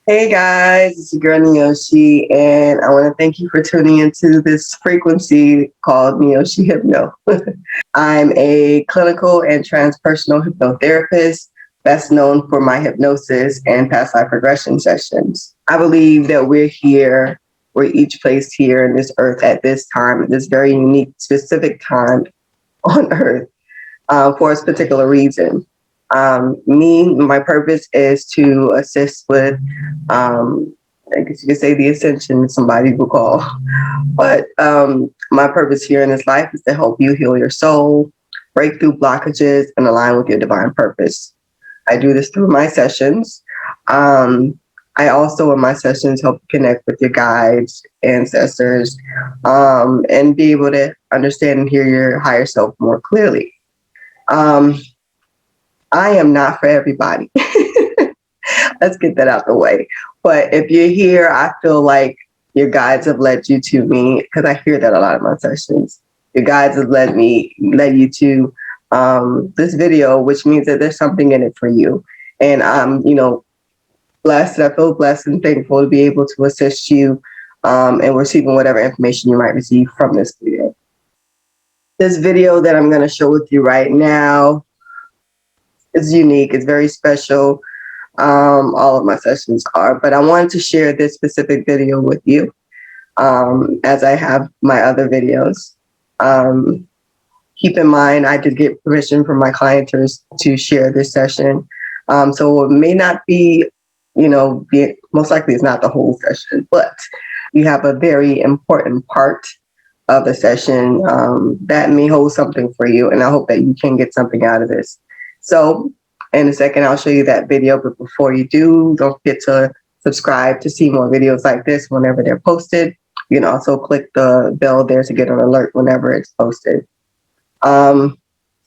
Hey guys, it's your girl Neoshi, and I want to thank you for tuning into this frequency called Neoshi Hypno. I'm a clinical and transpersonal hypnotherapist, best known for my hypnosis and past life regression sessions. I believe that we're each placed here in this earth at this time, at this very unique, specific time on earth for a particular reason. My purpose is to assist with, I guess you could say, the ascension, somebody will call. But my purpose here in this life is to help you heal your soul, break through blockages, and align with your divine purpose. I do this through my sessions. Um, I also, in my sessions, help connect with your guides, ancestors, and be able to understand and hear your higher self more clearly. Um, I am not for everybody. Let's get that out the way. But if you're here, I feel like your guides have led you to me because I hear that a lot of my sessions. Your guides have led you to this video, which means that there's something in it for you. And I'm blessed. I feel blessed and thankful to be able to assist you and receiving whatever information you might receive from this video. This video that I'm going to show with you right now is unique. It's very special. All of my sessions are, but I wanted to share this specific video with you as I have my other videos. Um, Keep in mind, I did get permission from my clienters to share this session. So it may not be, most likely it's not the whole session, but you have a very important part of the session that may hold something for you. And I hope that you can get something out of this. So in a second, I'll show you that video. But before you do, don't forget to subscribe to see more videos like this whenever they're posted. You can also click the bell there to get an alert whenever it's posted. Um,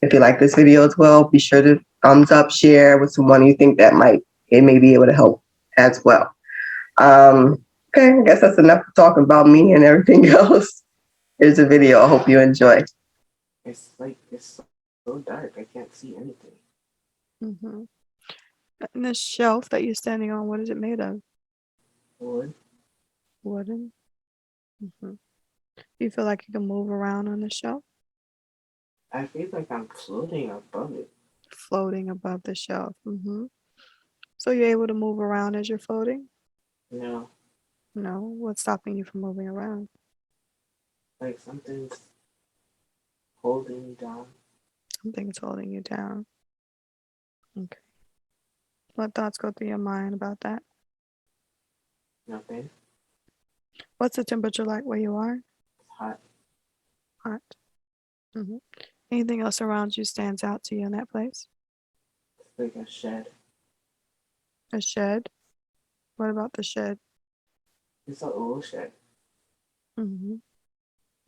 if you like this video as well, be sure to thumbs up, share with someone you think that it may be able to help as well. Okay, I guess that's enough talking about me and everything else. Here's a video. I hope you enjoy. It's so dark. I can't see anything. Mm-hmm. And this shelf that you're standing on, what is it made of? Wood. Wooden. Mm-hmm. Do you feel like you can move around on the shelf? I feel like I'm floating above it. Floating above the shelf. Mm-hmm. So you're able to move around as you're floating? No, No. What's stopping you from moving around? like something's holding me down. Something's holding you down. Okay. What thoughts go through your mind about that? Nothing. What's the temperature like where you are? It's hot. Hot. Mm-hmm. Anything else around you stands out to you in that place? It's like a shed. A shed. What about the shed? It's an old shed. Mm-hmm.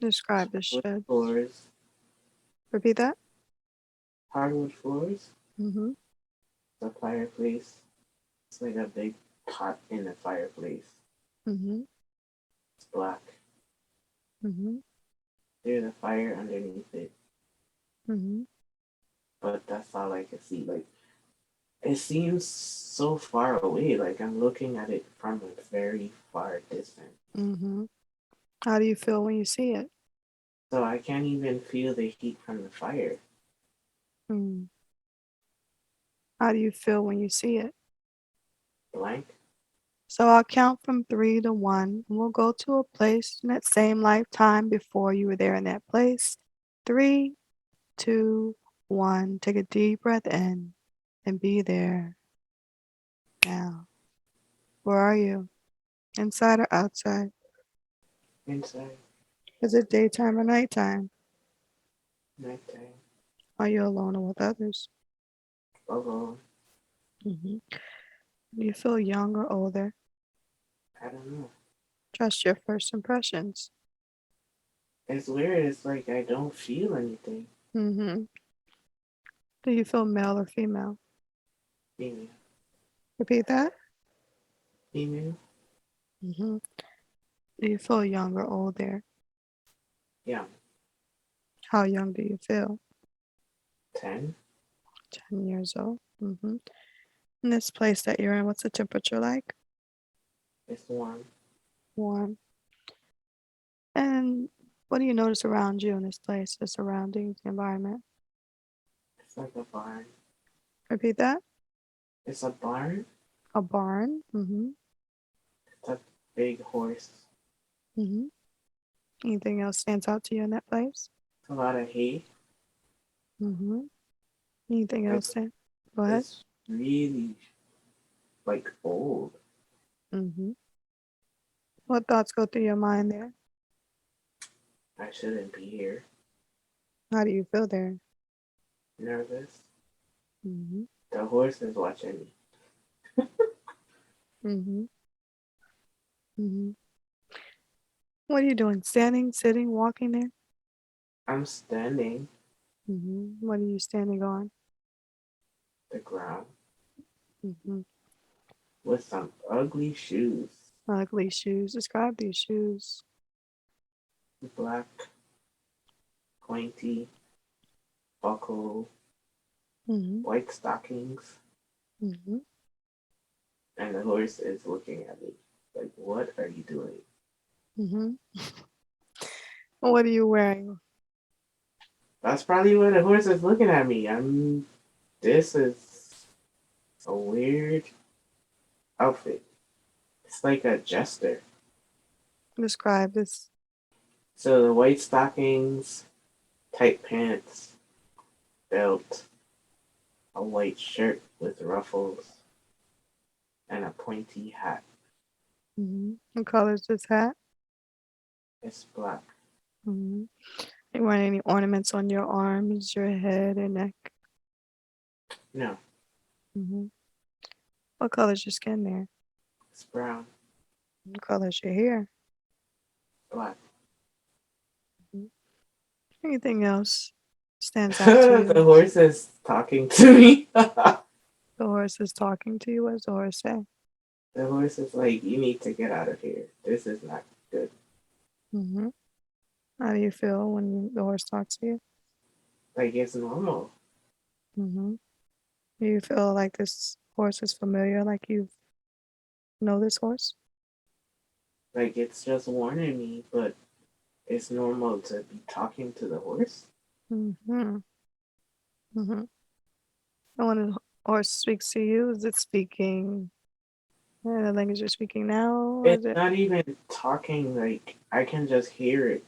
Describe the Wood shed. floors. Repeat that. Hardwood floors. Mm-hmm. The fireplace. It's like a big pot in the fireplace. Mm-hmm. It's black. Mm-hmm. There's a fire underneath it, Mm-hmm. but that's all I can see. Like it seems so far away. Like I'm looking at it from a very far distance. Mm-hmm. How do you feel when you see it? So I can't even feel the heat from the fire. Mm. How do you feel when you see it? Blank. So I'll count from 3 to 1, and we'll go to a place in that same lifetime before you were there in that place. 3, 2, 1. Take a deep breath in and be there now. Where are you? Inside or outside? Inside. Is it daytime or nighttime? Nighttime. Are you alone or with others? Alone. Mm-hmm. Do you feel young or older? I don't know. Trust your first impressions. It's weird. It's like I don't feel anything. Mm-hmm. Do you feel male or female? Female. Repeat that. Female. Mm-hmm. Do you feel young or older? Yeah. How young do you feel? 10. 10 years old. Mm-hmm. In this place that you're in, what's the temperature like? It's warm. Warm. And what do you notice around you in this place, the surroundings, the environment? It's like a barn. Repeat that. It's a barn. A barn. It's a big horse. Mm-hmm. Anything else stands out to you in that place? It's a lot of hay. Mm-hmm. Anything else? It's Go ahead. it's really like old. Mm-hmm. What thoughts go through your mind there? I shouldn't be here. How do you feel there? Nervous. Mm-hmm. The horse is watching me. Mm-hmm. Mm-hmm. What are you doing? Standing, sitting, walking there? I'm standing Mm-hmm. What are you standing on? the ground Mm-hmm. with some ugly shoes. Ugly shoes. Describe these shoes. Black, pointy, buckle, Mm-hmm. white stockings, Mm-hmm. and the horse is looking at me. Like, what are you doing? Mm-hmm. What are you wearing? That's probably why the horse is looking at me. This is a weird outfit. It's like a jester. Describe this. So the white stockings, tight pants, belt, a white shirt with ruffles, and a pointy hat. Mm-hmm. What color is this hat? It's black. Mm-hmm. You wearing any ornaments on your arms, your head, and neck? No, Mm-hmm. What color is your skin there? it's brown. What color is your hair? Black. Mhm. Anything else stands out to The you? horse is talking to me. The The horse is talking to you. What does the horse say? horse is like, you need to get out of here. This is not good. Mm-hmm. How do you feel when the horse talks to you? Like, it's normal. Mm-hmm. Do you feel like this horse is familiar, like you know this horse? Like, it's just warning me, but it's normal to be talking to the horse. Mm-hmm. Mm-hmm. And when the horse speaks to you, is it speaking in the language you're speaking now, or is It's it? not even talking, like, I can just hear it.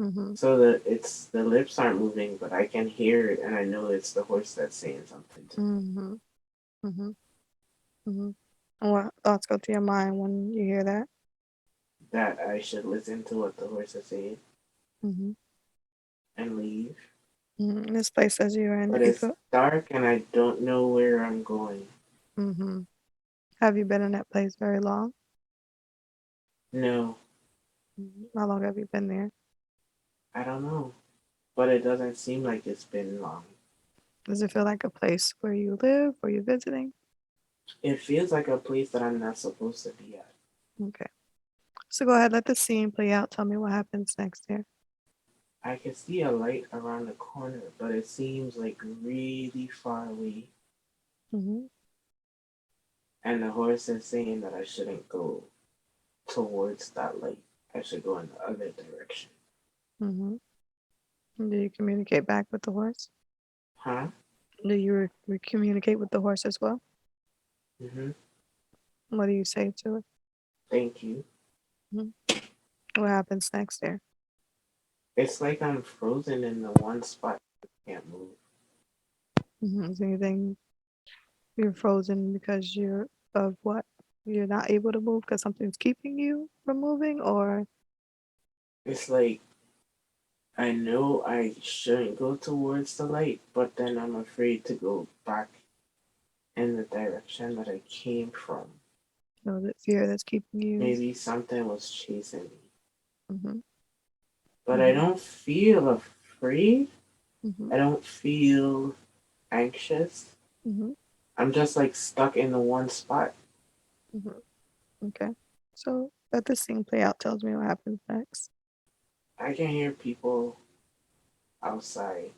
Mm-hmm. So the lips aren't moving, but I can hear it, and I know it's the horse that's saying something to me. Mm-hmm. Mm-hmm. Mm-hmm. And what thoughts go through your mind when you hear that? That I should listen to what the horse is saying Mm-hmm. and leave. Mm-hmm. This place says you're in. But You it's feel. dark, and I don't know where I'm going. Mm-hmm. Have you been in that place very long? No, How long have you been there? I don't know. But it doesn't seem like it's been long. Does it feel like a place where you live, where you're visiting? It feels like a place that I'm not supposed to be at. Okay. So go ahead, let the scene play out. Tell me what happens next here. I can see a light around the corner, but it seems like really far away. Mm-hmm. And the horse is saying that I shouldn't go towards that light. I should go in the other direction. Mm-hmm. Do you communicate back with the horse? Huh? Do you communicate with the horse as well? Mm-hmm. What do you say to it? Thank you. Mhm. What happens next there? It's like I'm frozen in the one spot. I can't move. Is anything you're frozen because you're of what? You're not able to move because something's keeping you from moving, or It's like I know I shouldn't go towards the light, but then I'm afraid to go back in the direction that I came from. the fear that's keeping you. Maybe something was chasing me. Mm-hmm. But I Mm-hmm. don't feel afraid. Mm-hmm. I don't feel anxious. Mm-hmm. I'm just like stuck in the one spot. Mm-hmm. Okay. So let the scene play out. Tells me what happens next. I can hear people outside.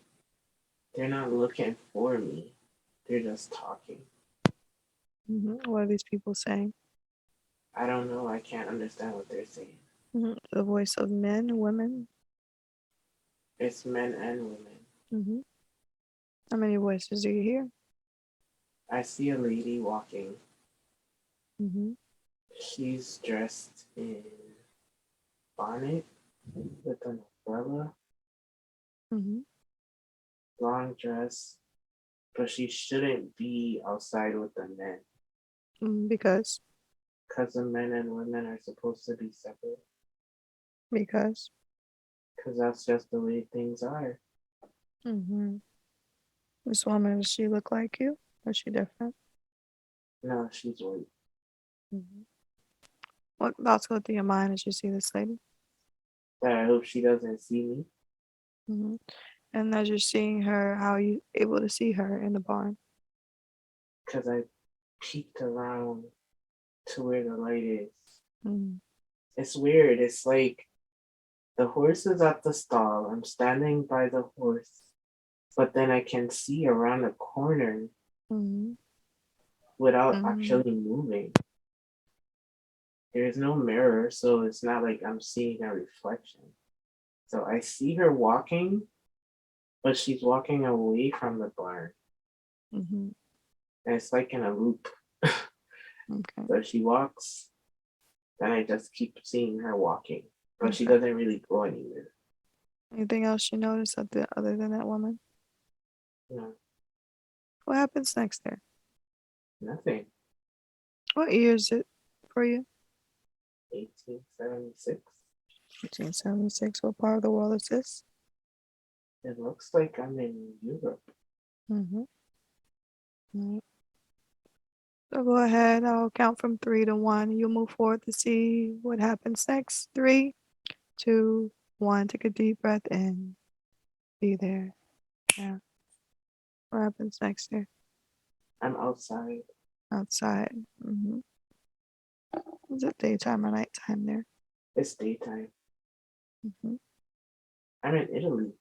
They're not looking for me. They're just talking. What are these people saying? I don't know. I can't understand what they're saying. The voice of men, women. It's men and women. Hmm. How many voices do you hear? I see a lady walking. Hmm. She's dressed in bonnet with an umbrella, Hmm. long dress, but she shouldn't be outside with the men Because, because the men and women are supposed to be separate because. because that's just the way things are. Hmm. This woman, does she look like you? Or is she different? No, she's white. Hmm. What thoughts go through your mind as you see this lady? But I hope she doesn't see me Hmm. And as you're seeing her, how are you able to see her in the barn? because I peeked around to where the light is. Mm. It's weird. It's like the horse is at the stall. I'm standing by the horse, but then I can see around the corner Mm. without Mm. actually moving. There's no mirror, so it's not like I'm seeing a reflection. So I see her walking, but she's walking away from the barn. Mm-hmm. And it's like in a loop. Okay. So she walks, then I just keep seeing her walking. But she Okay. doesn't really go anywhere. Anything else you notice other than that woman? No, What happens next there? nothing. What year is it for you? 1876. 1876. What part of the world is this? It looks like I'm in Europe. Mm-hmm. Right. So go ahead. I'll count from 3 to 1. You'll move forward to see what happens next. 3, 2, 1. Take a deep breath in. Be there. Yeah. What happens next there? I'm outside. Outside. Mm-hmm. Is it daytime or nighttime there? It's daytime. Mm-hmm. I'm in Italy.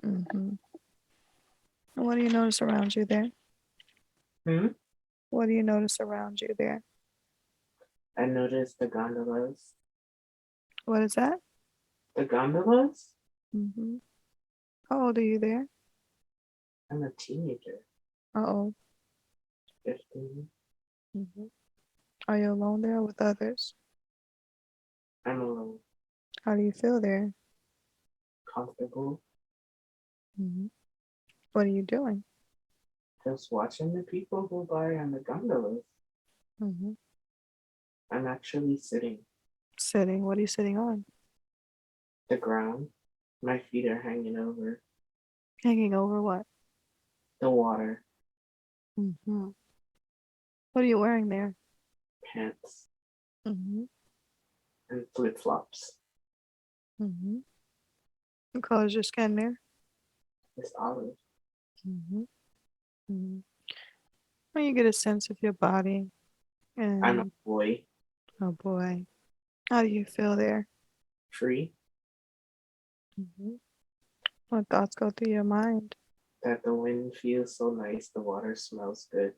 Mm-hmm. And what do you notice around you there? Hmm? What do you notice around you there? I noticed the gondolas. What is that? The gondolas? Mm-hmm. How old are you there? I'm a teenager. Uh-oh. 15. Mm-hmm. Are you alone there or with others? I'm alone. How do you feel there? Comfortable. Mm-hmm. What are you doing? Just watching the people go by on the gondolas. Mm-hmm. I'm actually sitting. Sitting. What are you sitting on? The ground. My feet are hanging over Hanging over what? the water. Mm-hmm. What are you wearing there? Pants Mm-hmm. and flip flops. Mm-hmm. What color is your skin there? It's olive. Mm-hmm. Mm-hmm. When you get a sense of your body I'm a and, boy. oh boy, how do you feel there? Free. Mm-hmm. What thoughts go through your mind? That the wind feels so nice. The water smells good.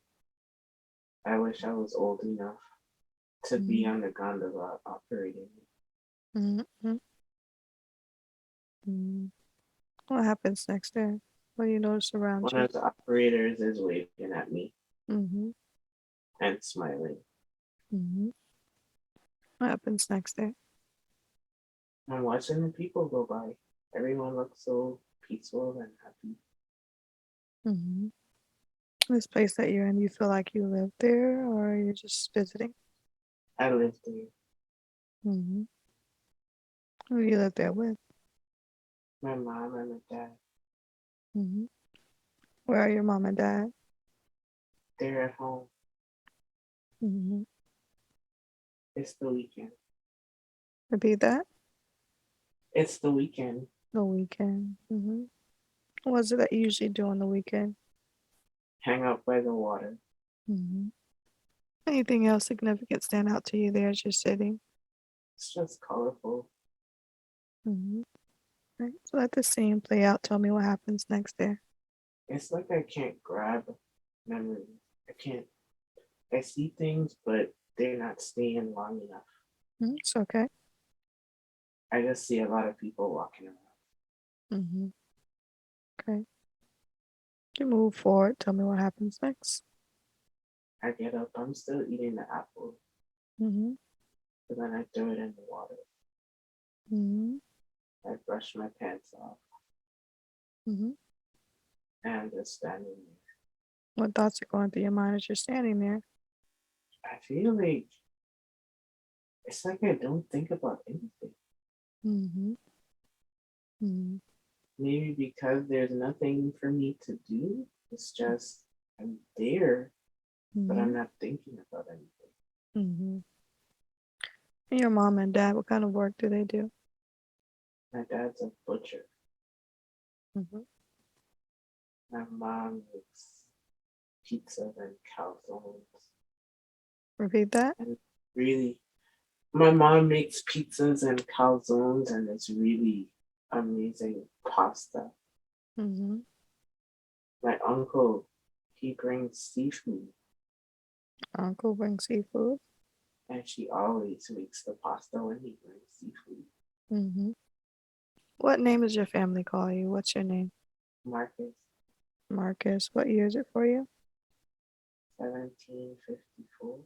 I wish I was old enough to be Mm-hmm. on the gondola operating. Mm-hmm. Mm-hmm. What happens next there? What do you notice around One you? of the operators is waving at me Mm-hmm. and smiling. Mm-hmm. What happens next there? I'm watching the people go by. Everyone looks so peaceful and happy. Mm-hmm. This place that you're in, you feel like you live there or you're just visiting? I live there. Mm-hmm. Who do you live there with? My mom and my dad, Mm-hmm. Where are your mom and dad? they're at home. Mm-hmm. It's the weekend. Repeat that. It's the weekend. The weekend. Mm-hmm. What is it that you usually do on the weekend? Hang out by the water. Mm-hmm. Anything else significant stand out to you there as you're sitting? It's just colorful. Mm-hmm. Right. So let the scene play out. Tell me what happens next there. It's like I can't grab memories. I can't. I see things, but they're not staying long enough. It's okay. I just see a lot of people walking around. Mm-hmm. Okay. You move forward. Tell me what happens next. I get up, I'm still eating the apple, Mm-hmm. but then I throw it in the water. Mm-hmm. I brush my pants off Mm-hmm. and I'm just standing there. What thoughts are going through your mind as you're standing there? I feel like it's like I don't think about anything. Mm-hmm. Mm-hmm. Maybe because there's nothing for me to do. It's just I'm there, but Mm-hmm. I'm not thinking about anything. Mm-hmm. And your mom and dad, what kind of work do they do? My dad's a butcher. Mm-hmm. My mom makes pizzas and calzones. Repeat that. And really, my mom makes pizzas and calzones, and it's really amazing pasta. Mm-hmm. My uncle, he brings seafood, Uncle brings seafood. and she always makes the pasta when he brings seafood. Mm-hmm. What name does your family call you? What's your name? Marcus, Marcus. What year is it for you? 1754.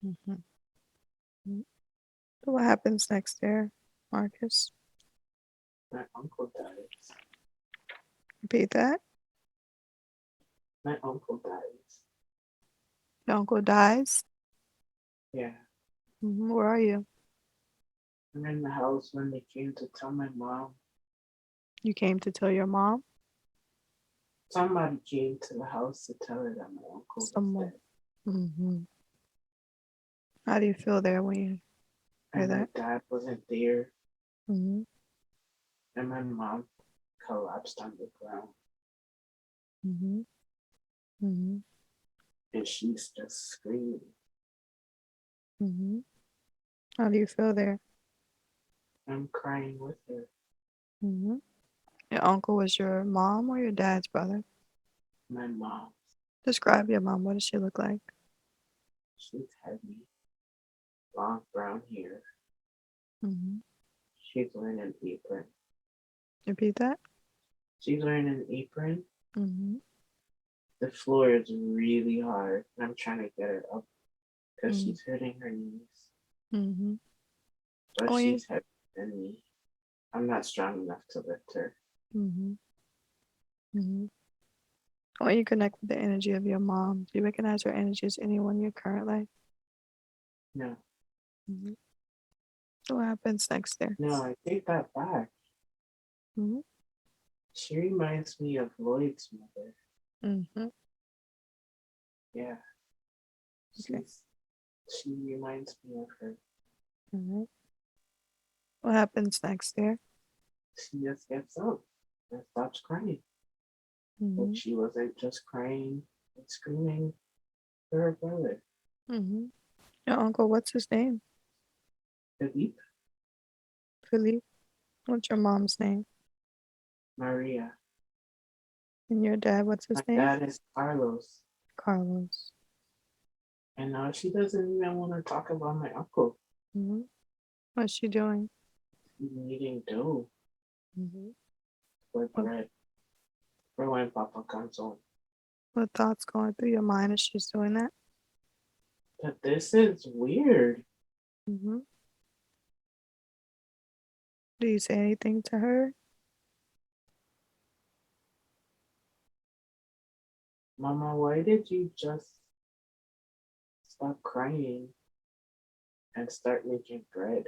Mm-hmm. So what happens next there, Marcus? My uncle dies. Repeat that. My uncle dies. Your uncle dies. Yeah. Where are you? I'm in the house when they came to tell my mom. You came to tell your mom? Somebody came to the house to tell her that my uncle was Someone. dead. Mm-hmm. How do you feel there when you hear And my that? dad wasn't there. Mm-hmm. And my mom collapsed on the ground. Mm-hmm. Mm-hmm. And she's just screaming. Mm-hmm. How do you feel there? I'm crying with her. Mm-hmm. Your uncle was your mom or your dad's brother? My mom, Describe your mom. What does she look like? she's heavy, long brown hair. Mm-hmm. She's wearing an apron. Repeat that. She's wearing an apron. Mm-hmm. The floor is really hard. And I'm trying to get her up because Mm-hmm. she's hurting her knees. Mm-hmm. But Oh, you. she's heavier than me. I'm not strong enough to lift her. Mm-hmm. Mm-hmm. When you connect with the energy of your mom, do you recognize her energy as anyone in your current life? No, Mm-hmm. So what happens next there? no, I take that back. Mm-hmm. She reminds me of Lloyd's mother. Mm-hmm. Yeah, Okay. she reminds me of her. Mm-hmm. What happens next there? She just gets up and stops crying. Mm-hmm. But she wasn't just crying and screaming for her brother. Mm-hmm. Your uncle, what's his name? Philippe, Philippe. What's your mom's name? Maria. And your dad, what's his My name? dad is Carlos. Carlos. And now she doesn't even want to talk about my uncle. Mm-hmm. What's she doing? He's kneading dough Mm-hmm. for What, bread for when Papa comes home. what thoughts going through your mind as she's doing that? But this is weird. Mm-hmm. Do you say anything to her? Mama, why did you just stop crying and start making bread?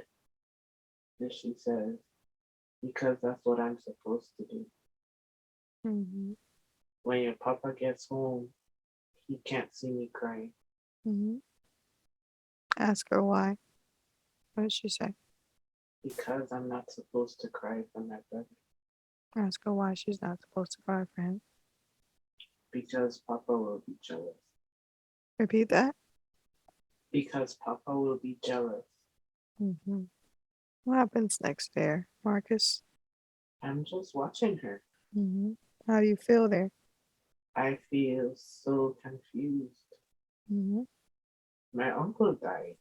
And she says, because that's what I'm supposed to do. Mm-hmm. When your papa gets home, he can't see me crying Mm-hmm. Ask her why. What did she say? because I'm not supposed to cry for my brother. Ask her why she's not supposed to cry for him. Because Papa will be jealous. Repeat that. Because Papa will be jealous. Mm-hmm. What happens next there, Marcus? I'm just watching her. Mm-hmm. How do you feel there? I feel so confused. Mm-hmm. My uncle died.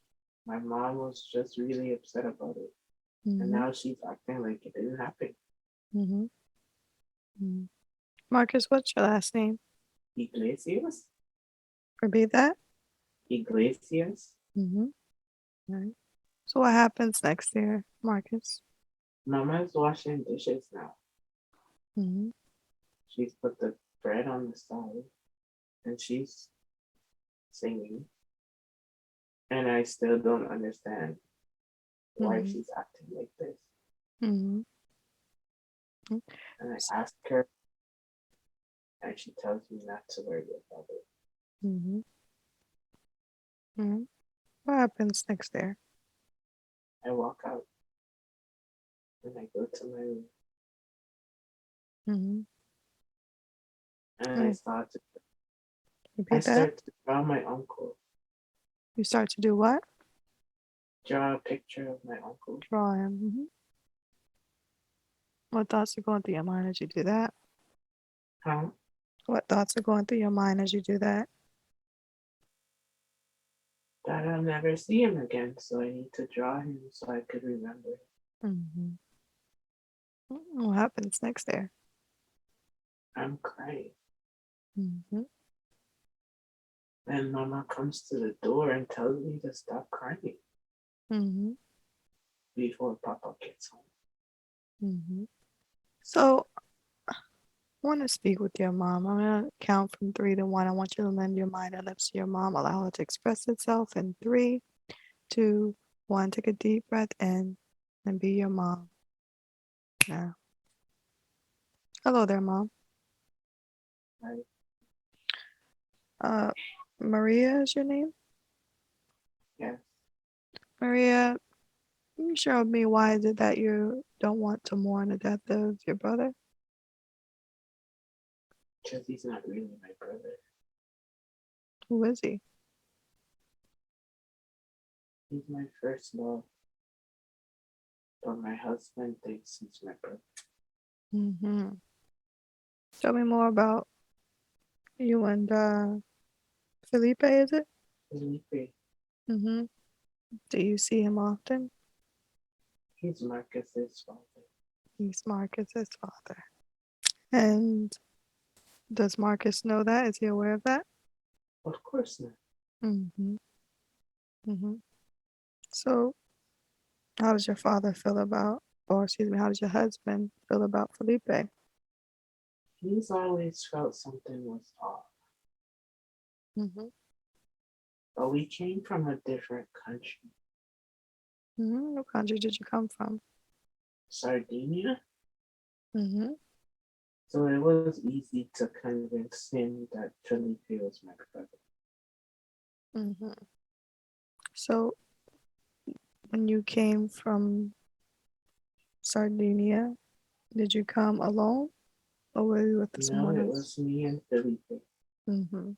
My mom was just really upset about it. And Mm-hmm. now she's acting like it didn't happen. Mm-hmm. Mm. Marcus, what's your last name? Iglesias? Repeat that. Iglesias? Mm-hmm. All right. So what happens next there, Marcus? Mama's washing dishes now. Mm-hmm. She's put the bread on the side and she's singing. And I still don't understand why Mm-hmm. she's acting like this. Mm-hmm. And I ask her, and she tells me not to worry about it. Mm-hmm. Mm-hmm. What happens next there? I walk out and I go to my room Mm-hmm. and All I right. start to Repeat that. draw my uncle, You start to do what? draw a picture of my uncle. Draw him. Mm-hmm. What thoughts are going through your mind as you do that? Huh? What thoughts are going through your mind as you do that? That I'll never see him again, so I need to draw him so I could remember. Mm-hmm. What happens next there? I'm crying. Mm-hmm. Then Mama comes to the door and tells me to stop crying Mm-hmm. before Papa gets home. Mm-hmm. So I want to speak with your mom. I'm going to count from 3 to 1. I want you to lend your mind and lips to your mom. Allow her to express itself in 3, 2, 1. Take a deep breath in and be your mom. Now, hello there, mom. Right? Uh, Maria is your name? Yes. Maria, can you share with me why is it that you don't want to mourn the death of your brother? Because he's not really my brother. Who is he? He's my first love. But my husband thinks he's my brother. Mm-hmm. Tell me more about you and Felipe, is it? Felipe, Mm-hmm. Do you see him often? he's Marcus's father. He's Marcus's father. And does Marcus know that? Is he aware of that? Of course not. Mm-hmm. Mm-hmm. So, how does your father feel about, or excuse me, how does your husband feel about Felipe? He's always felt something was off. Mm-hmm. But we came from a different country. Mm-hmm. What country did you come from? Sardinia. Mm-hmm. So it was easy to convince him that Felipe was my brother. Mm-hmm. So, when you came from Sardinia, did you come alone or were you with No, someone it else? was me and Felipe. Mm-hmm.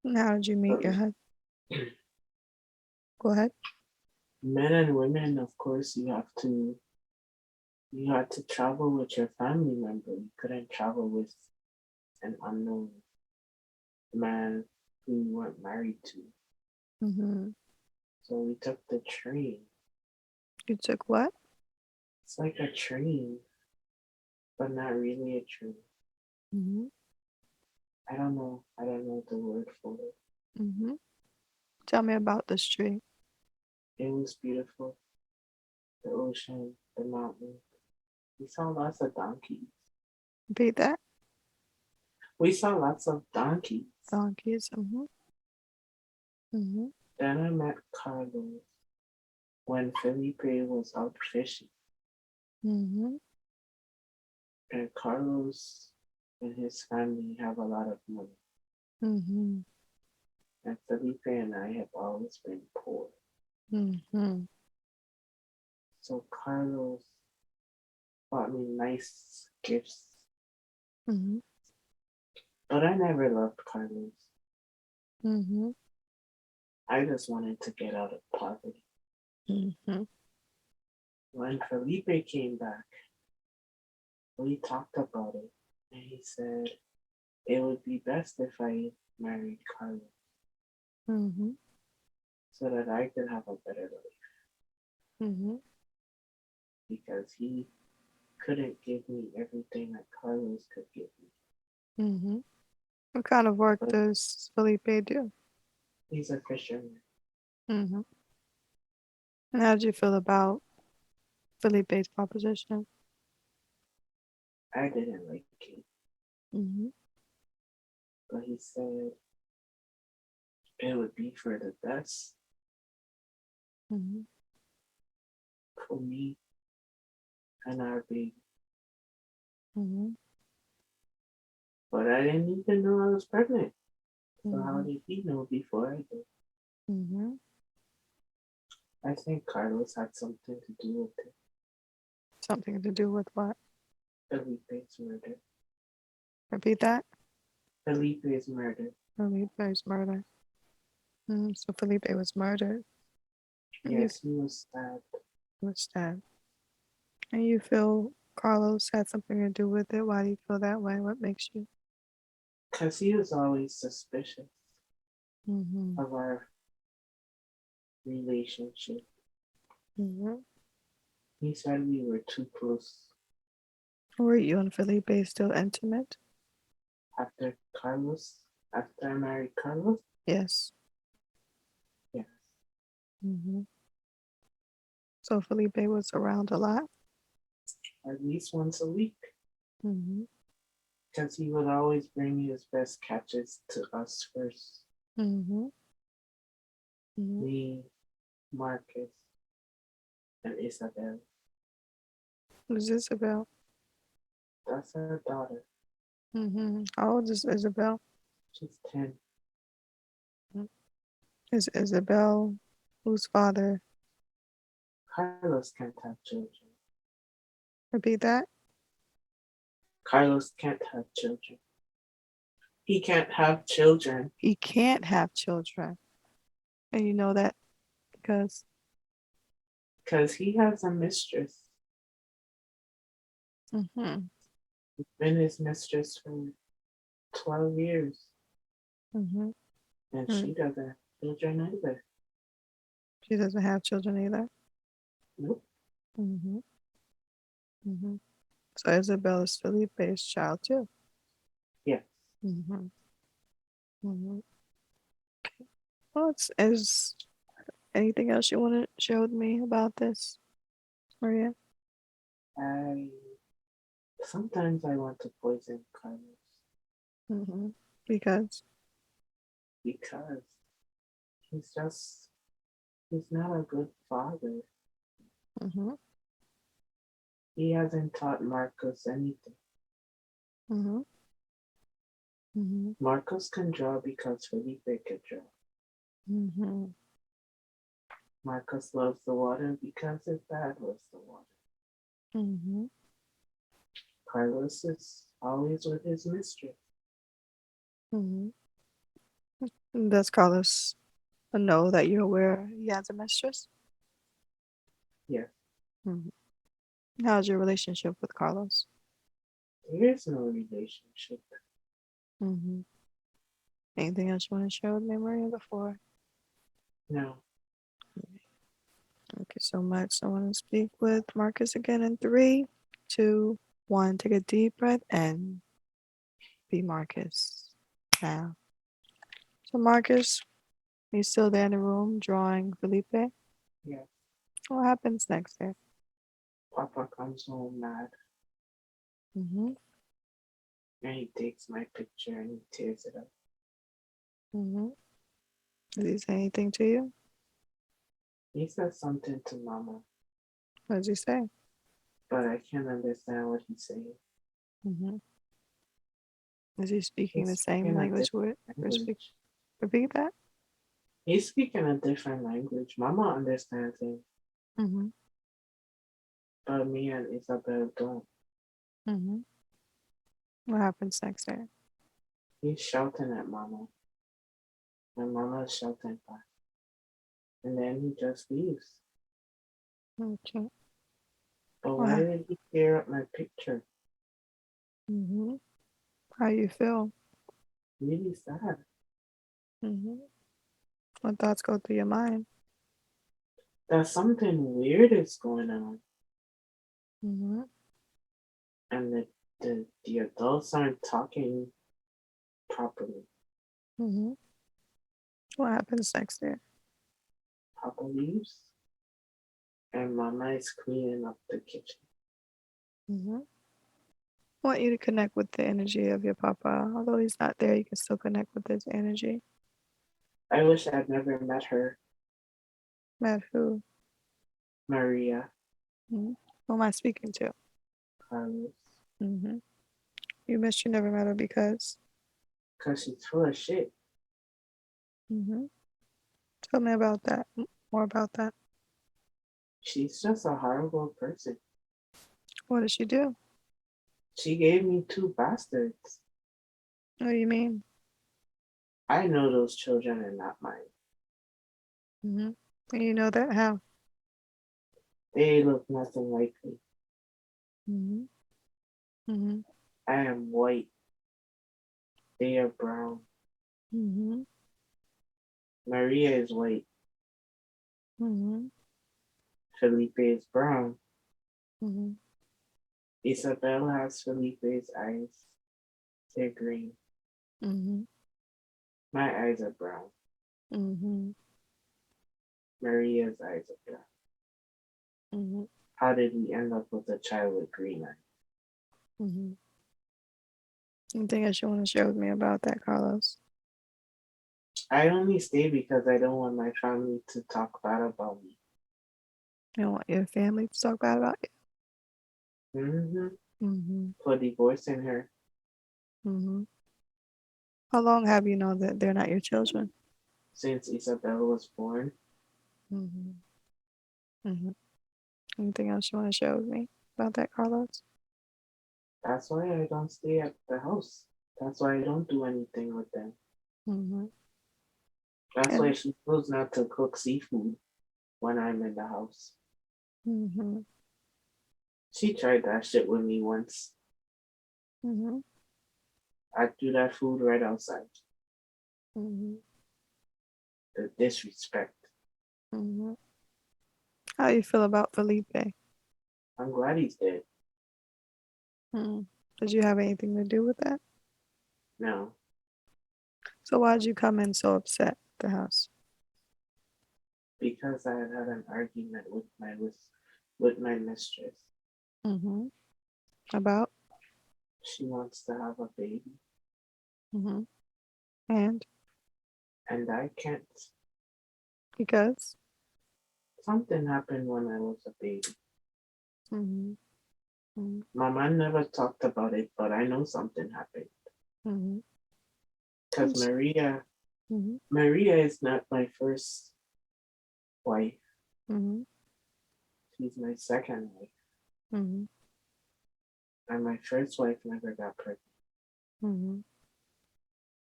And how did you meet But your husband? Go ahead. men and women, of course, you had to travel with your family member. You couldn't travel with an unknown man who you weren't married to. Mm-hmm. So we took the train. You took what? It's like a train, but not really a train. Mm-hmm. I don't know the word for it. Mm-hmm. Tell me about this tree. It was beautiful. The ocean, the mountains. We saw lots of donkeys. Repeat that. We saw lots of donkeys. Donkeys. Mm-hmm. Mm-hmm. Then I met Carlos when Felipe was out fishing. Mm-hmm. And Carlos and his family have a lot of money. Mm-hmm. And Felipe and I have always been poor. Mm-hmm. So Carlos bought me nice gifts. Mm-hmm. But I never loved Carlos. Mm-hmm. I just wanted to get out of poverty. Mm-hmm. When Felipe came back, we talked about it. And he said it would be best if I married Carlos. Mm-hmm. so that I could have a better life Mm-hmm. because he couldn't give me everything that Carlos could give me. Mm-hmm. What kind of work But does Felipe do? he's a fisherman. Mm-hmm. And how did you feel about Felipe's proposition? I didn't like it, Mm-hmm. but he said it would be for the best Mm-hmm. for me and our baby. Mm-hmm. But I didn't even know I was pregnant. So how Mm-hmm. did he know before I did? Mm-hmm. I think Carlos had something to do with it. Something to do with what? Felipe's murder. Repeat that. Felipe's murder. Felipe's murder. So Felipe was murdered. And you Yes, he was stabbed. was stabbed. And you feel Carlos had something to do with it. Why do you feel that way? What makes you? Because he was always suspicious Mm-hmm. of our relationship. Mm-hmm. He said we were too close. Were you and Felipe still intimate? After Carlos, after I married Carlos, Yes. yes, Mm-hmm. So Felipe was around a lot. at least once a week. Mm-hmm. Because he would always bring his best catches to us first. Mm-hmm. Mm-hmm. Me, Marcus, and Isabel. Who's Isabel? That's our daughter. Mm-hmm. How old is Isabel? She's 10. Is Isabel whose father? Carlos can't have children. Repeat that. Carlos can't have children. He can't have children He can't have children. And you know that because because he has a mistress. mm-hmm. He's been his mistress for 12 years, Mm-hmm. and Mm. she doesn't have children either. She doesn't have children either. Nope. Mm-hmm. Mm-hmm. So Isabel is Felipe's child too. Yes. Mm-hmm. Mm-hmm. Well, is anything else you want to share with me about this, Maria? I sometimes I want to poison Carlos Mm-hmm. Because. because he's just he's not a good father. Mm-hmm. He hasn't taught Marcos anything. Mm-hmm. Mm-hmm. Marcos can draw because Felipe can draw. Mm-hmm. Marcos loves the water because his dad loves the water. Mm-hmm. Carlos is always with his mistress. Mm-hmm. Does Carlos know that you're aware he has a mistress? Yes, Mm-hmm. How's your relationship with Carlos? there is no relationship. Mm-hmm. Anything else you want to share with me, Maria, before? No, Thank you so much. I want to speak with Marcus again in 3, 2, 1. Take a deep breath and be Marcus now. So, Marcus, are you still there in the room drawing Felipe? yes. What happens next there? Papa comes home mad Mm-hmm. and he takes my picture and he tears it up. Mm-hmm. Did he say anything to you? He says something to Mama, What did he say? but I can't understand what he's saying. Mm-hmm. Is he speaking the He's same speaking a language different we're speaking? language. Repeat that? He's speaking a different language. Mama understands him, Mm-hmm. but me and Isabel don't. Mm-hmm. What happens next there? He's shouting at Mama, and Mama is shouting back. And then he just leaves. Okay. But why Wow. did he tear up my picture? Mm-hmm. How you feel? Really sad. Mm-hmm. What thoughts go through your mind? That something weird is going on, Mm-hmm. and the adults aren't talking properly. Mm-hmm. What happens next there? Papa leaves, and Mama is cleaning up the kitchen. Mm-hmm. I want you to connect with the energy of your papa. Although he's not there, you can still connect with his energy. I wish I'd never met her, Met who? Maria Mm-hmm. Who am I speaking to? Carlos, Mm-hmm. You missed you never met her because. because she's full of shit. Mm-hmm. Tell me about that. More about that. She's just a horrible person. What did she do? She gave me two bastards. What do you mean? I know those children are not mine. Mm-hmm. And you know that how? They look nothing like me. Mm-hmm. Mm-hmm. I am white. They are brown. Mm-hmm. Maria is white. Mm-hmm. Felipe is brown. Mm-hmm. Isabel has Felipe's eyes. They're green. Mm-hmm. My eyes are brown. Mm-hmm. Maria's eyes are brown. Mm-hmm. How did we end up with a child with green eyes? Mm-hmm. Anything else you want to share with me about that, Carlos? I only stay because I don't want my family to talk bad about me. You don't want your family to talk bad about Mm-hmm. you? Mm-hmm. For divorcing her Mm-hmm. How long have you known that they're not your children? since Isabel was born. Mm-hmm. Mm-hmm. Anything else you want to share with me about that, Carlos? That's why I don't stay at the house. That's why I don't do anything with them. Mm-hmm. That's why And she chose not to cook seafood when I'm in the house. mm-hmm. She tried that shit with me once. Mm-hmm. I threw that food right outside. Mm-hmm. The disrespect. Mm-hmm. How do you feel about Felipe? I'm glad he's dead. Mm. Did you have anything to do with that? No, So why did you come in so upset at the house? because I had an argument with my mistress. Mm-hmm. About? She wants to have a baby, Mm-hmm. And and I can't. because? Something happened when I was a baby. Mm-hmm. Mm-hmm. Mama never talked about it, but I know something happened. Mm-hmm. Because Mm-hmm. Maria is not my first wife. Mm-hmm. She's my second wife. Mm-hmm. And my first wife never got pregnant. Mm-hmm.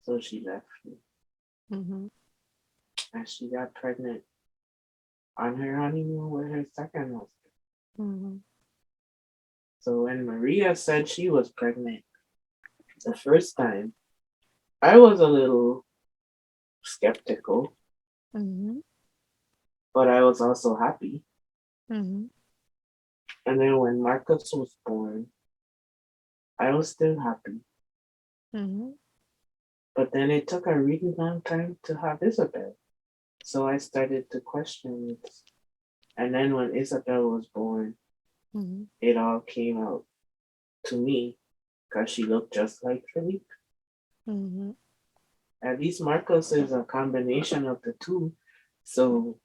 So she left me. Mm-hmm. And she got pregnant on her honeymoon with her second husband. Mm-hmm. So when Maria said she was pregnant the first time, I was a little skeptical, Mm-hmm. but I was also happy. Mm-hmm. And then when Marcus was born, I was still happy. Mm-hmm. But then it took a really long time to have Isabel. So I started to question it. And then when Isabel was born, Mm-hmm. it all came out to me because she looked just like Philippe. Mm-hmm. At least Marcos is a combination of the two. So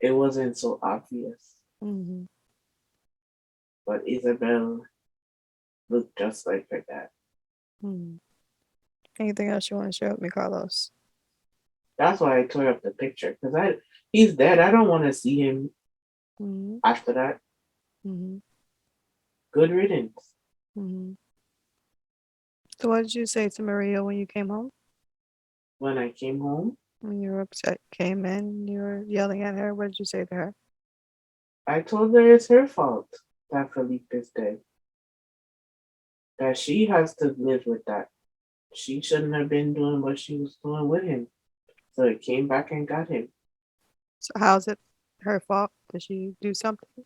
it wasn't so obvious. Mm-hmm. But Isabel looked just like her dad. Mm-hmm. Anything else you want to share with me, Carlos? That's why I tore up the picture because he's dead. I don't want to see him Mm-hmm. after that. Mm-hmm. Good riddance. Mm-hmm. So what did you say to Maria when you came home? When I came home, When you were upset, came in, you were yelling at her. What did you say to her? I told her it's her fault that Philippe is dead. That she has to live with that. She shouldn't have been doing what she was doing with him. So it came back and got him. So how's it her fault? Did she do something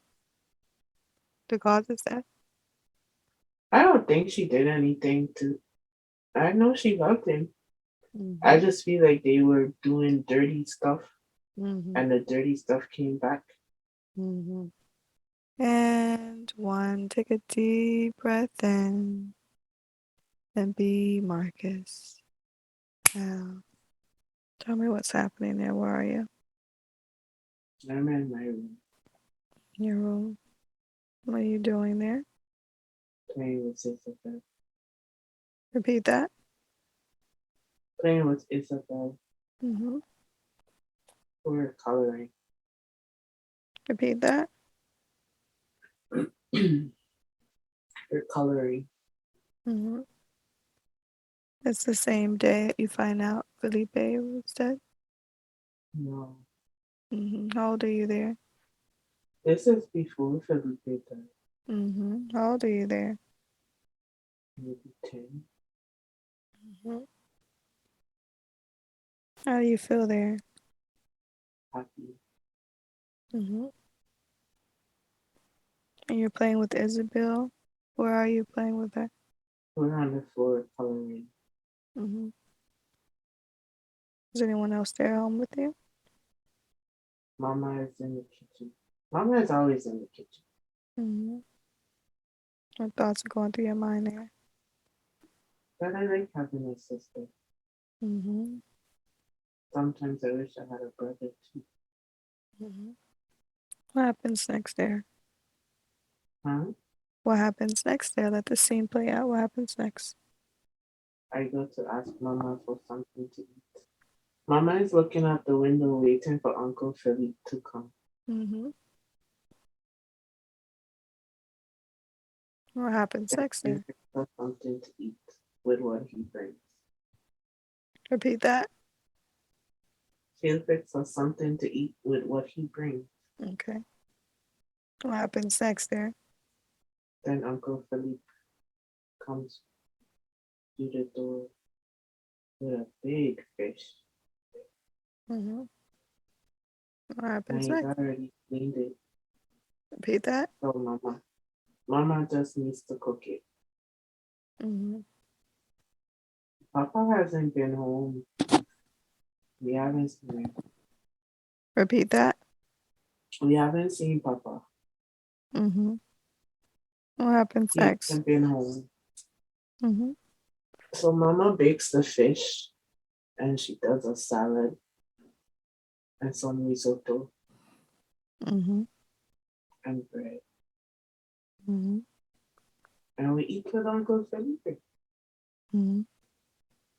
to cause his death? I don't think she did anything to. I know she loved him. Mm-hmm. I just feel like they were doing dirty stuff, Mm-hmm. and the dirty stuff came back. Mm-hmm. And one, take a deep breath in. And be Marcus. Now, tell me what's happening there. Where are you? I'm in my room In your room. What are you doing there? playing with Isabel. Repeat that. Playing with Isabel. Mm-hmm. We're coloring. Repeat that. We're coloring. Mm-hmm. It's the same day you find out Felipe was dead. No. Mm-hmm. How old are you there? This is before Felipe died. Mm-hmm. How old are you there? Maybe 10. Mm-hmm. How do you feel there? Happy. Mm-hmm. And you're playing with Isabel. Where are you playing with her? We're on the floor coloring. Mm-hmm. Is anyone else there home with you? Mama is in the kitchen. Mama is always in the kitchen. Mm-hmm. What thoughts are going through your mind there? But I like having a sister. Mm-hmm. Sometimes I wish I had a brother too. Mm-hmm. What happens next there? Huh? What happens next there? Let the scene play out. What happens next? I go to ask Mama for something to eat. Mama is looking out the window waiting for Uncle Philip to come. Mm-hmm. What happens next He there? picks up something to eat with what he brings. Repeat that. She'll fix us something to eat with what he brings. Okay. What happens next there? Then Uncle Philip comes through the door with a big fish. Mm-hmm. What And happens he's next? already cleaned it. Repeat that. So Mama just needs to cook it. Mm-hmm. Papa hasn't been home. We haven't seen him. Repeat that. We haven't seen Papa. Mm-hmm. What happens He next? hasn't been home. Mm-hmm. So Mama bakes the fish and she does a salad and some risotto Mm-hmm. and bread. Mm-hmm. And we eat with Uncle Felipe. Mm-hmm.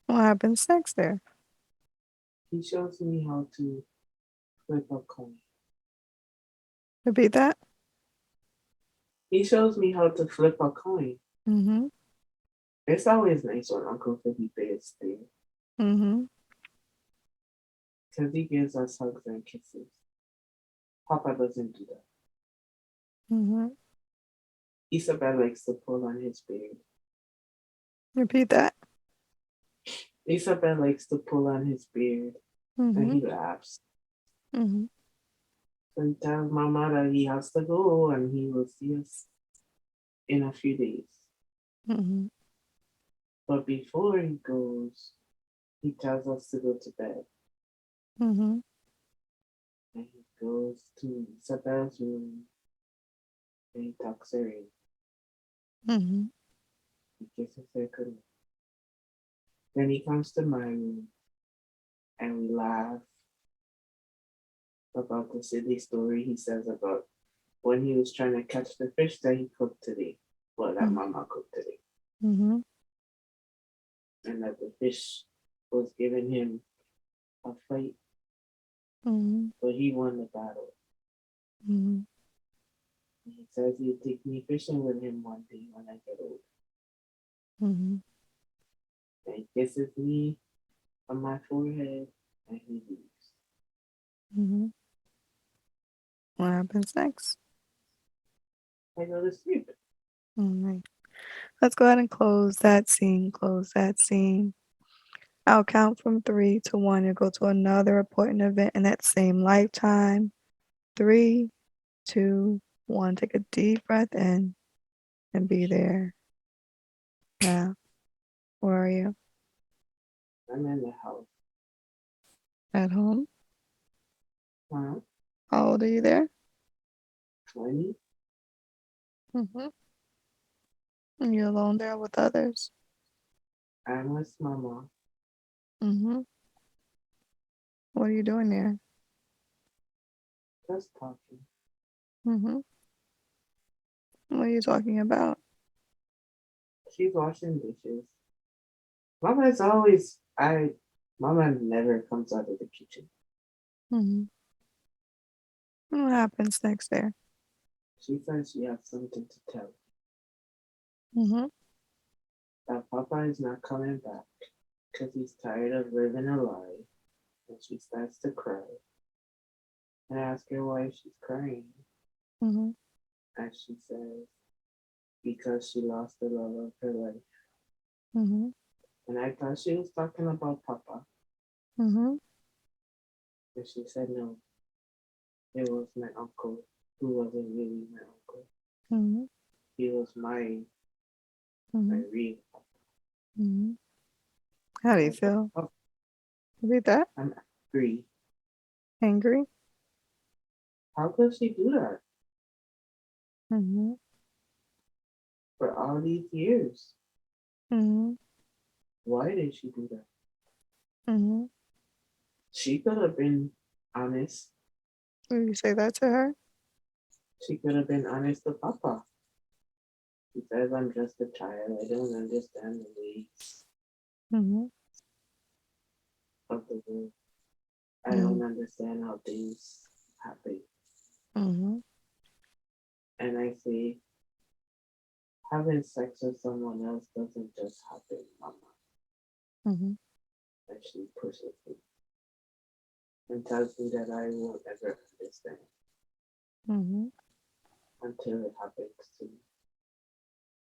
What happens next there? He shows me how to flip a coin. Repeat that. He shows me how to flip a coin. Mm-hmm. It's always nice when Uncle Felipe is there Mm-hmm. because he gives us hugs and kisses. Papa doesn't do that. Mm-hmm. Isabel likes to pull on his beard. Repeat that. Isabel likes to pull on his beard and Mm-hmm. he laughs. Mm-hmm. So he tells Mama that he has to go and he will see us in a few days. Mm-hmm. But before he goes, he tells us to go to bed. Mm-hmm. And he goes to Isabel's room and he tucks her in. Mm-hmm. He kisses her goodnight. Then he comes to my room and we laugh about the silly story he says about when he was trying to catch the fish that he cooked today. Well, that Mama cooked today. Mm-hmm. And that the fish was giving him a fight, Mm-hmm. but he won the battle. Mm-hmm. He says he'll take me fishing with him one day when I get old. Mm-hmm. And he kisses me on my forehead and he leaves. Mm-hmm. What happens next? I go to sleep. All right. Let's go ahead and close that scene. Close that scene. I'll count from 3 to 1. You'll go to another important event in that same lifetime. 3, 2, 1. Take a deep breath in and be there. Now, where are you? I'm in the house. At home? Huh? How old are you there? 20? Mm-hmm. And you're alone there with others? I'm with Mama. Mm-hmm. What are you doing there? Just talking. Mm-hmm. What are you talking about? She's washing dishes. Mama never comes out of the kitchen. Mm-hmm. What happens next there? She says she has something to tell. Mm-hmm. That Papa is not coming back because he's tired of living a lie. And she starts to cry. And I ask her why she's crying. Mm-hmm. And she says, because she lost the love of her life. Mm-hmm. And I thought she was talking about Papa. Mm-hmm. And she said, no, it was my uncle who wasn't really my uncle. Mm-hmm. He was my Mm-hmm. real Papa. Mm-hmm. How do you feel? Oh, Read that? I'm angry. Angry? How could she do that Mm-hmm. for all these years? Mm-hmm. Why did she do that? Mm-hmm. She could have been honest. Did you say that to her? She could have been honest to Papa. She says, I'm just a child. I don't understand the ways Mm-hmm. of the world. I Mm-hmm. don't understand how things happen. Mm-hmm. And I say, having sex with someone else doesn't just happen, Mama. Mm-hmm. And she pushes me and tells me that I won't ever understand Mm-hmm. until it happens to me.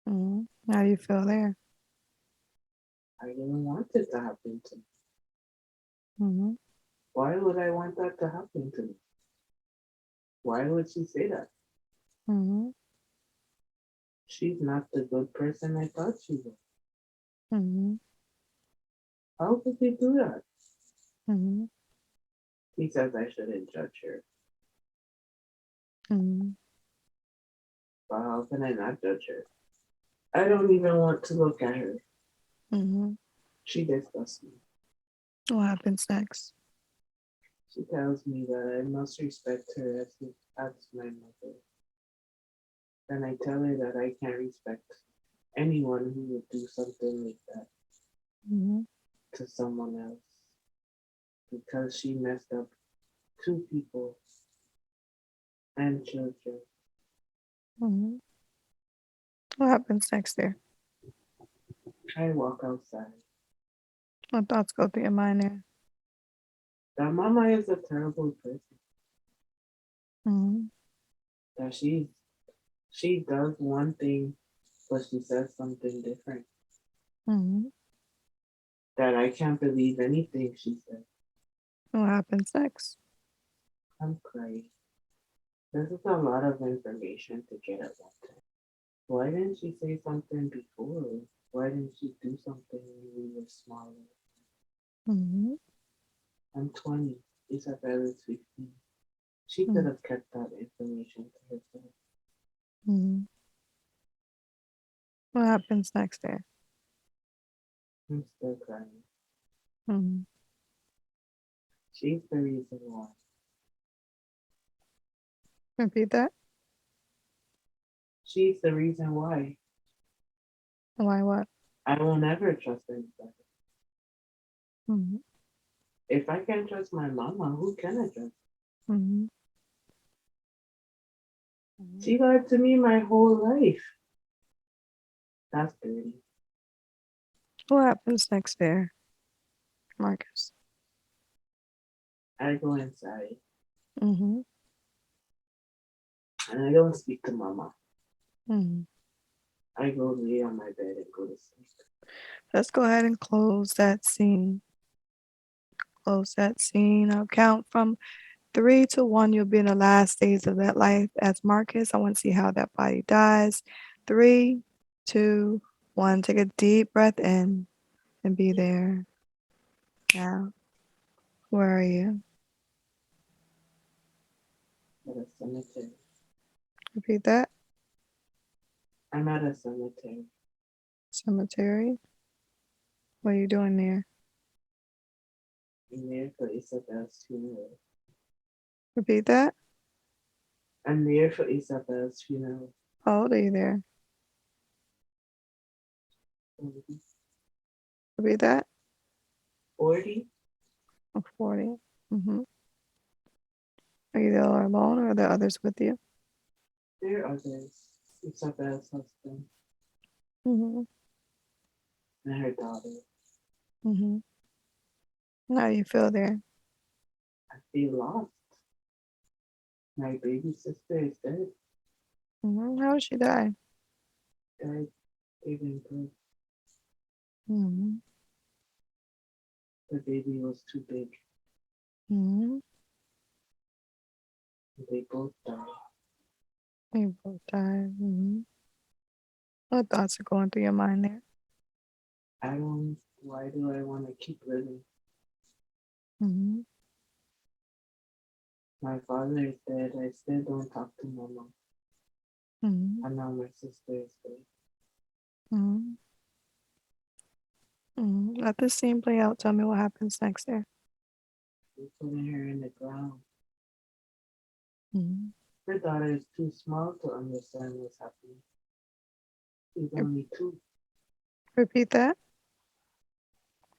Mm-hmm. How do you feel there? I don't want it to happen to me. Mm-hmm. Why would I want that to happen to me? Why would she say that? Mm-hmm. She's not the good person I thought she was. Mm-hmm. How could she do that? Mm-hmm. He says I shouldn't judge her. Mm-hmm. But how can I not judge her? I don't even want to look at her. Mm-hmm. She disgusts me. What happens next? She tells me that I must respect her as my mother. And I tell her that I can't respect anyone who would do something like that Mm-hmm. to someone else because she messed up two people and children. Mm-hmm. What happens next there? I walk outside. What thoughts go through your mind there? That Mama is a terrible person. Mm-hmm. That she does one thing, but she says something different. Mm-hmm. That I can't believe anything she said. What happens next? I'm crying. This is a lot of information to get at one time. Why didn't she say something before? Why didn't she do something when we were smaller? Mm-hmm. I'm 20. Isabella's 15. She could Mm-hmm. have kept that information to herself. Mm-hmm. What happens next there? I'm still crying. Mm-hmm. She's the reason why. Repeat that. She's the reason why. Why what? I will never trust anybody. Mm-hmm. If I can't trust my mama, who can I trust? Mm-hmm. Mm-hmm. She lied to me my whole life. That's dirty. What happens next there, Marcus? I go inside Mm-hmm. and I don't speak to mama. Mm-hmm. I go lay on my bed and go to sleep. Let's go ahead and close that scene. Close that scene. I'll count from 3 to 1. You'll be in the last days of that life as Marcus. I want to see how that body dies. 3, 2, 1. Take a deep breath in and be there. Now, where are you? At a cemetery. Repeat that. I'm at a cemetery. Cemetery. What are you doing there? I'm there for Isabel's funeral. Repeat that. I'm there for Isabel's funeral. How old are you there? Repeat that. 40? I'm 40. Mm-hmm. Are you there alone or are there others with you? There are others. Isabel's husband Mm-hmm. and her daughter. Mm-hmm. How do you feel there? I feel lost. My baby sister is dead. Mm-hmm. How did she die? Died giving birth. Mm-hmm. The baby was too big. Mm-hmm. They both died. You both died. Mm-hmm. What thoughts are going through your mind there? Why do I want to keep living? Mm-hmm. My father is dead. I still don't talk to my mom. Mm-hmm. And now my sister is dead. Mm-hmm. Mm-hmm. Let this scene play out. Tell me what happens next there. We're putting her in the ground. Mm-hmm. Her daughter is too small to understand what's happening. She's only 2. Repeat that.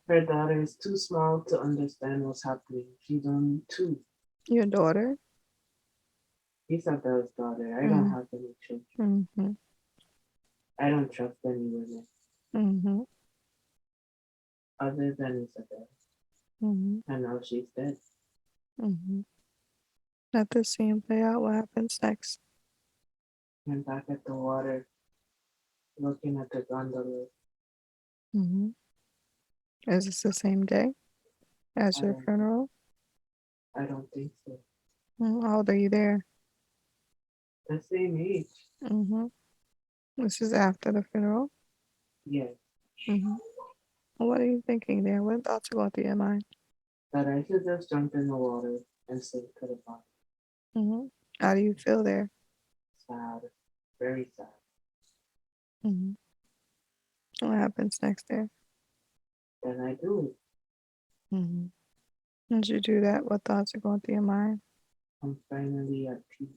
Her daughter is too small to understand what's happening. She's only 2. Your daughter. Isabel's daughter. I don't Mm-hmm. have any children. Mm-hmm. I don't trust any women Mm-hmm. other than Isabel. Mm-hmm. And now she's dead. Mm-hmm. Let this scene play out. What happens next? I'm back at the water, looking at the gondola. Mm-hmm. Is this the same day as I your don't, funeral? I don't think so. How old are you there? The same age. Mm-hmm. This is after the funeral. Yes. Mm-hmm. What are you thinking there? What thoughts are going through your mind? That I should just jump in the water and sink to the bottom. Mm-hmm. How do you feel there? Sad. Very sad. Mm-hmm. What happens next there? Then I do it. Mm-hmm. Once you do that, what thoughts are going through your mind? I'm finally at peace.